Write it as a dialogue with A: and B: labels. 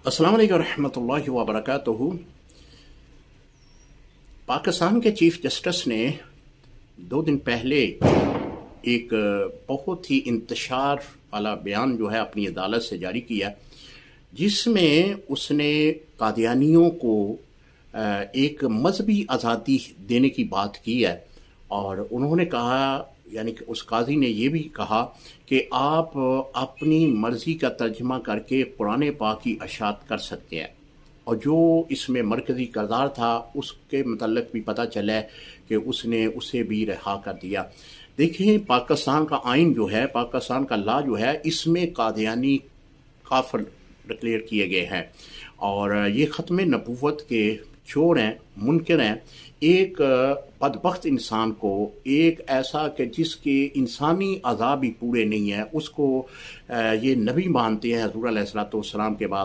A: अस्सलाम वालेकुम रहमतुल्लाहि व बरकातुहू। पाकिस्तान के चीफ जस्टिस ने 2 दिन पहले एक बहुत ही इंतशार वाला बयान जो है अपनी अदालत से जारी किया, जिसमें उसने कादियानियों को एक मजहबी आज़ादी देने की बात की है। और उन्होंने कहा, यानी कि उस काजी ने ये भी कहा कि आप अपनी मर्ज़ी का तर्जमा करके कुरान पाक की अशात कर सकते हैं। और जो इसमें मरकज़ी किरदार था उसके मतलब भी पता चला है कि उसने उसे भी रिहा कर दिया। देखिए, पाकिस्तान का आइन जो है, पाकिस्तान का लॉ जो है, इसमें कादियानी काफिर डिक्लेयर किए गए हैं और ये ख़त्म नबूवत के चोर हैं, मुनकर हैं। एक बदबख्त इंसान को, एक ऐसा कि जिसके इंसानी अज़ा भी पूरे नहीं है, उसको ये नबी मानते हैं हज़ूर अलैहिस्सलातु वस्सलाम के बाद।